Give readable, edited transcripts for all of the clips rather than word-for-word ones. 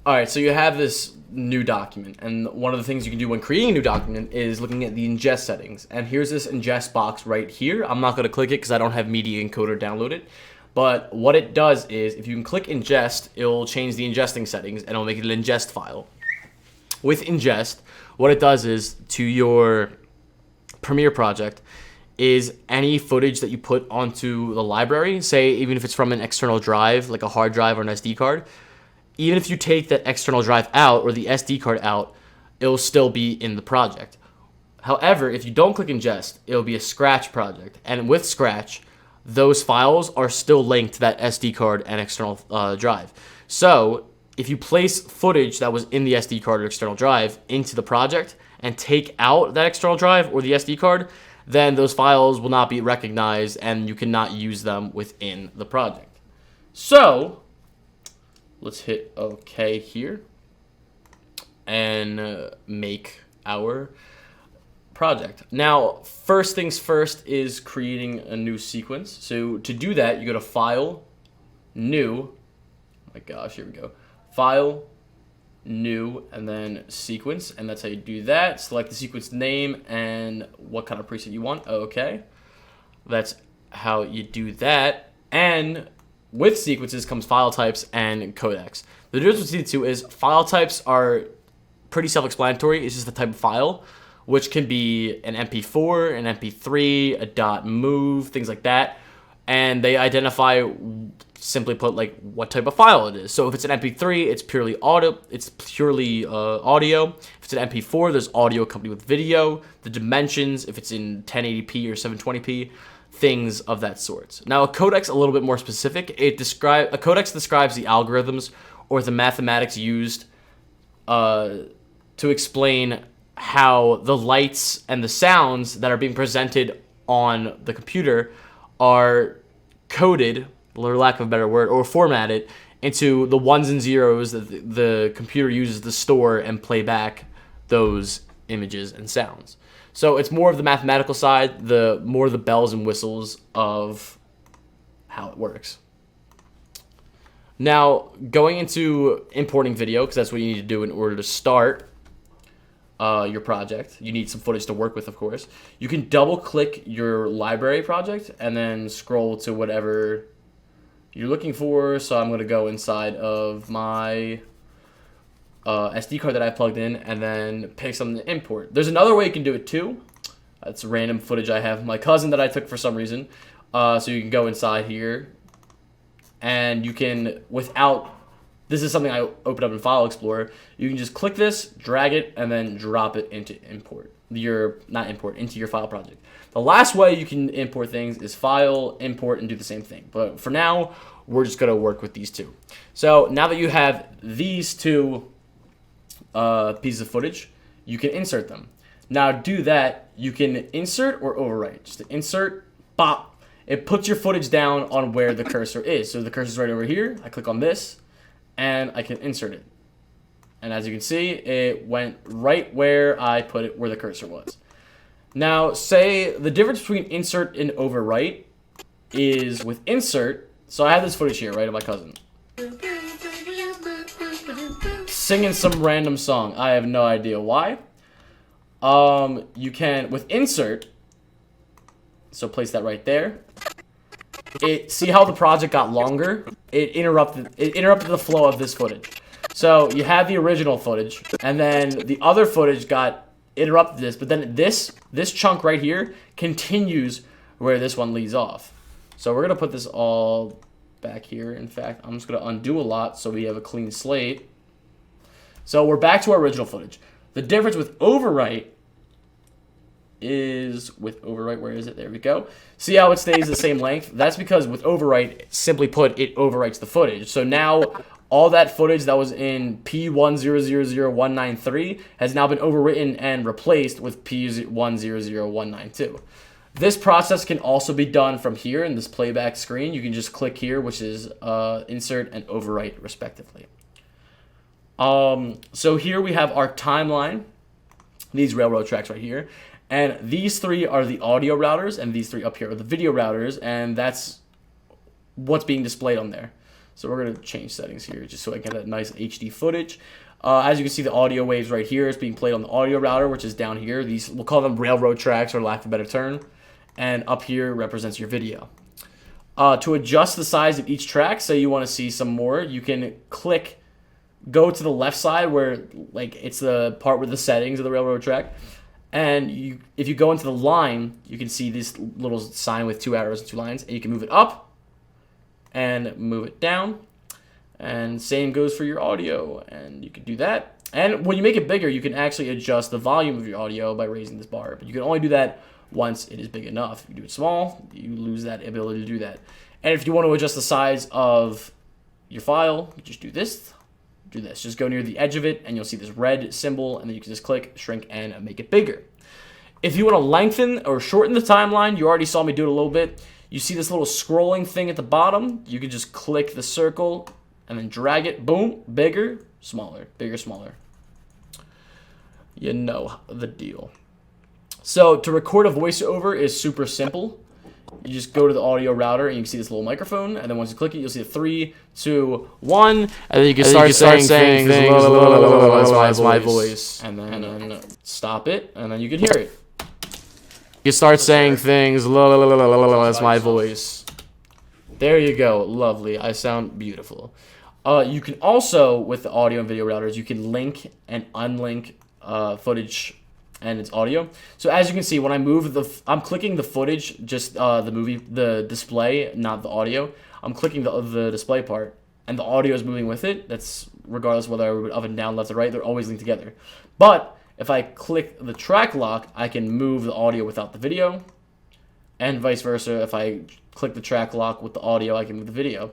All right, so you have this new document, and one of the things you can do when creating a new document is looking at the ingest settings. And here's this ingest box right here. I'm not going to click it because I don't have Media Encoder downloaded. But what it does is, if you can click ingest, it'll change the ingesting settings, and it'll make it an ingest file. With ingest, what it does is, to your Premiere project, is any footage that you put onto the library, say even if it's from an external drive, like a hard drive or an SD card, even if you take that external drive out or the SD card out, it'll still be in the project. However, if you don't click ingest, it'll be a Scratch project. And with Scratch, those files are still linked to that SD card and external drive. So if you place footage that was in the SD card or external drive into the project and take out that external drive or the SD card, then those files will not be recognized and you cannot use them within the project. So let's hit OK here and make our project. Now, first things first is creating a new sequence. So to do that, you go to File, New. Oh my gosh, here we go. File, New, and then Sequence, and that's how you do that. Select the sequence name and what kind of preset you want. Okay, that's how you do that. And with sequences comes file types and codecs. The difference between the two is file types are pretty self-explanatory. It's just the type of file, which can be an MP4, an MP3, a .mov, things like that. And they identify, simply put, like what type of file it is. So if it's an MP3, it's purely audio. Audio. If it's an MP4, there's audio accompanied with video. The dimensions, if it's in 1080p or 720p. Things of that sort. Now, a codec's a little bit more specific. A codex describes the algorithms or the mathematics used to explain how the lights and the sounds that are being presented on the computer are coded, for lack of a better word, or formatted into the ones and zeros that the computer uses to store and play back those images and sounds. So it's more of the mathematical side, more the bells and whistles of how it works. Now, going into importing video, because that's what you need to do in order to start your project. You need some footage to work with, of course. You can double-click your library project and then scroll to whatever you're looking for. So I'm going to go inside of my SD card that I plugged in and then pick something to import. There's another way you can do it too. That's random footage I have of my cousin that I took for some reason. So you can go inside here and you can, this is something I opened up in File Explorer. You can just click this, drag it, and then drop it into into your file project. The last way you can import things is File, Import, and do the same thing. But for now, we're just going to work with these two. So now that you have these two pieces of footage, you can insert them. Now to do that, you can insert or overwrite. Just to insert, bop, it puts your footage down on where the cursor is. So the cursor's right over here. I click on this, and I can insert it. And as you can see, it went right where I put it, where the cursor was. Now, say the difference between insert and overwrite is with insert. So I have this footage here, right, of my cousin singing some random song. I have no idea why. You can, with insert, so place that right there. See how the project got longer? It interrupted the flow of this footage. So you have the original footage, and then the other footage got interrupted this, but then this chunk right here continues where this one leaves off. So we're gonna put this all back here. In fact, I'm just gonna undo a lot so we have a clean slate. So we're back to our original footage. The difference with overwrite is where is it? There we go. See how it stays the same length? That's because with overwrite, simply put, it overwrites the footage. So now all that footage that was in P1000193 has now been overwritten and replaced with P1000192. This process can also be done from here in this playback screen. You can just click here, which is insert and overwrite respectively. So here we have our timeline, these railroad tracks right here, and these three are the audio routers, and these three up here are the video routers, and that's what's being displayed on there. So we're going to change settings here just so I get that nice HD footage. As you can see, the audio waves right here is being played on the audio router, which is down here. These, we'll call them railroad tracks, or lack of a better term. And up here represents your video. To adjust the size of each track, say you want to see some more, you can go to the left side where like it's the part with the settings of the railroad track. And if you go into the line, you can see this little sign with 2 arrows and 2 lines. And you can move it up and move it down. And same goes for your audio, and you can do that. And when you make it bigger, you can actually adjust the volume of your audio by raising this bar. But you can only do that once it is big enough. If you do it small, you lose that ability to do that. And if you want to adjust the size of your file, you just do this. Do this. Just go near the edge of it, and you'll see this red symbol, and then you can just click, shrink, and make it bigger. If you want to lengthen or shorten the timeline, you already saw me do it a little bit. You see this little scrolling thing at the bottom. You can just click the circle and then drag it, boom, bigger, smaller, bigger, smaller. You know the deal. So to record a voiceover is super simple. You just go to the audio router and you can see this little microphone, and then once you click it, you'll see a 3, 2, 1, and then you can start saying things, that's my voice, and then stop it, and then you can hear it. You start saying things, that's my voice. There you go, lovely. I sound beautiful. You can also, with the audio and video routers, you can link and unlink footage and its audio. So as you can see, when I move I'm clicking the footage, just the display, not the audio. I'm clicking the display part, and the audio is moving with it. That's regardless whether I move it up and down, left or right. They're always linked together. But if I click the track lock, I can move the audio without the video, and vice versa. If I click the track lock with the audio, I can move the video.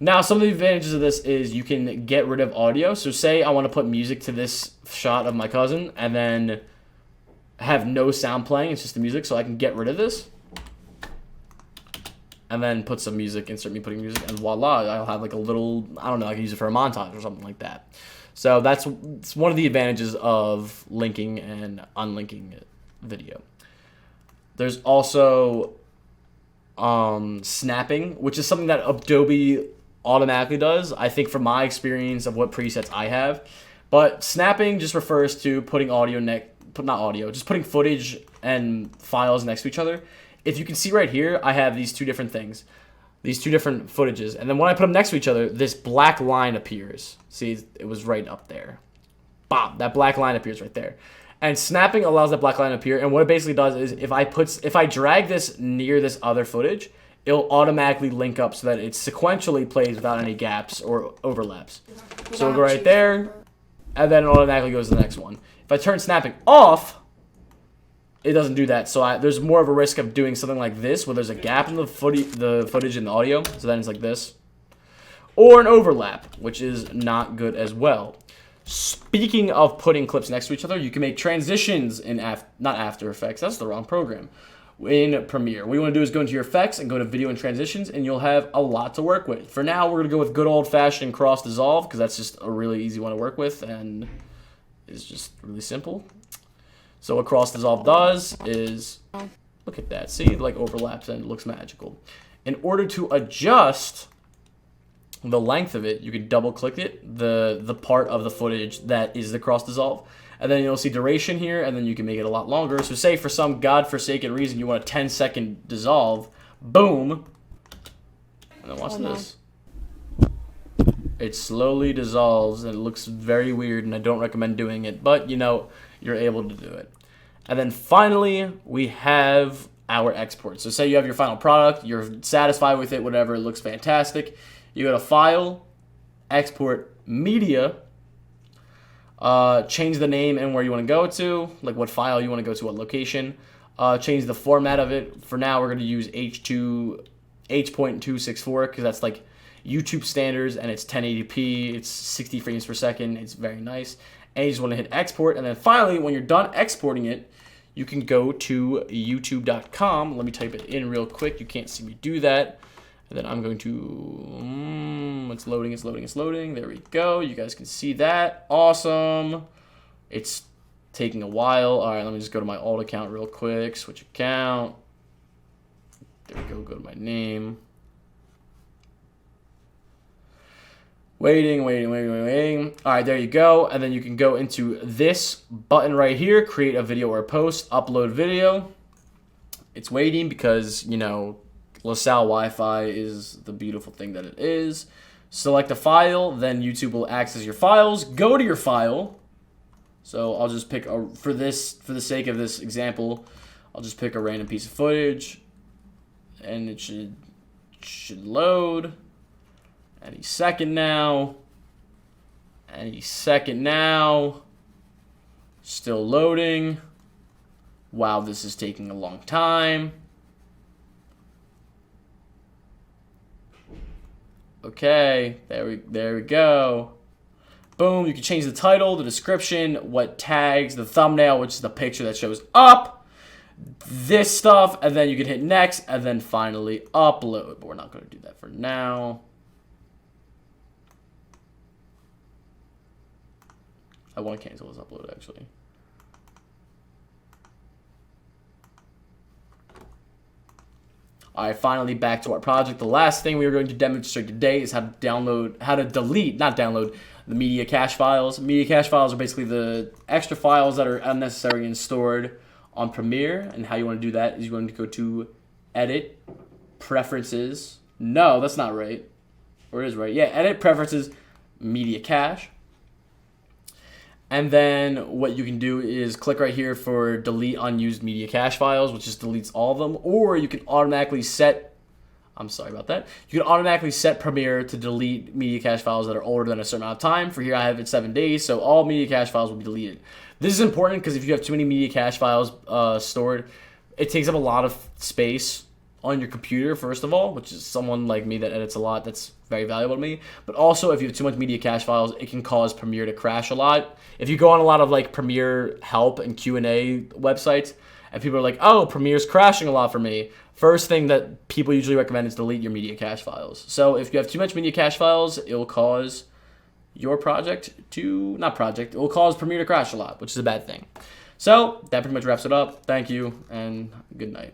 Now, some of the advantages of this is you can get rid of audio. So say I want to put music to this shot of my cousin and then have no sound playing. It's just the music. So I can get rid of this and then put some music, insert me putting music, and voila, I'll have like a little, I don't know, I can use it for a montage or something like that. So it's one of the advantages of linking and unlinking video. There's also snapping, which is something that Adobe automatically does, I think, from my experience of what presets I have. But snapping just refers to putting just putting footage and files next to each other. If you can see right here, I have these two different things, these two different footages, and then when I put them next to each other, this black line appears. See, it was right up there. Bop, that black line appears right there. And snapping allows that black line to appear, and what it basically does is if I drag this near this other footage, it'll automatically link up so that it sequentially plays without any gaps or overlaps. So it'll go right there, and then it automatically goes to the next one. If I turn snapping off, it doesn't do that. So there's more of a risk of doing something like this, where there's a gap in the footage and the audio, so then it's like this. Or an overlap, which is not good as well. Speaking of putting clips next to each other, you can make transitions in not After Effects, that's the wrong program, in Premiere. What you want to do is go into your effects and go to video and transitions, and you'll have a lot to work with. For now, we're going to go with good old-fashioned cross dissolve, because that's just a really easy one to work with, and it's just really simple. So what cross dissolve does is, look at that, see, it like overlaps and it looks magical. In order to adjust the length of it, you can double click it, the part of the footage that is the cross dissolve, and then you'll see duration here, and then you can make it a lot longer. So say for some godforsaken reason you want a 10-second dissolve, boom, and then watch this. It slowly dissolves, and it looks very weird, and I don't recommend doing it, but you know, you're able to do it. And then finally, we have our export. So say you have your final product, you're satisfied with it, whatever, it looks fantastic. You go to File, Export Media, change the name and where you want to go to, like what file you want to go to, what location. Change the format of it. For now, we're going to use H.264 because that's like YouTube standards, and it's 1080p, it's 60 frames per second, it's very nice. And you just want to hit export, and then finally, when you're done exporting it, you can go to youtube.com. Let me type it in real quick. You can't see me do that. And then I'm going to, it's loading, it's loading, it's loading. There we go. You guys can see that. Awesome. It's taking a while. All right, let me just go to my alt account real quick. Switch account. There we go. Go to my name. Waiting. All right, there you go. And then you can go into this button right here, create a video or a post, upload video. It's waiting because, you know, LaSalle Wi-Fi is the beautiful thing that it is. Select a file, then YouTube will access your files. Go to your file. So I'll just pick for the sake of this example, I'll just pick a random piece of footage, and it should load any second now. Still loading. Wow, this is taking a long time. Okay, there we go. Boom, you can change the title, the description, what tags, the thumbnail, which is the picture that shows up, this stuff, and then you can hit next, and then finally upload. But we're not going to do that for now. I want to cancel this upload, actually. All right, finally back to our project. The last thing we are going to demonstrate today is how to delete the media cache files. Media cache files are basically the extra files that are unnecessary and stored on Premiere. And how you want to do that is you want to go to Edit, Preferences. No, that's not right. Or it is right. Yeah, Edit, Preferences, Media Cache. And then what you can do is click right here for delete unused media cache files, which just deletes all of them. Or you can automatically set, I'm sorry about that. You can automatically set Premiere to delete media cache files that are older than a certain amount of time. For here, I have it 7 days, so all media cache files will be deleted. This is important because if you have too many media cache files stored, it takes up a lot of space on your computer, first of all, which is someone like me that edits a lot. That's very valuable to me. But also, if you have too much media cache files, it can cause Premiere to crash a lot. If you go on a lot of like Premiere help and Q&A websites, and people are like, oh, Premiere's crashing a lot for me, first thing that people usually recommend is delete your media cache files. So if you have too much media cache files, it will cause your it will cause Premiere to crash a lot, which is a bad thing. So that pretty much wraps it up. Thank you, and good night.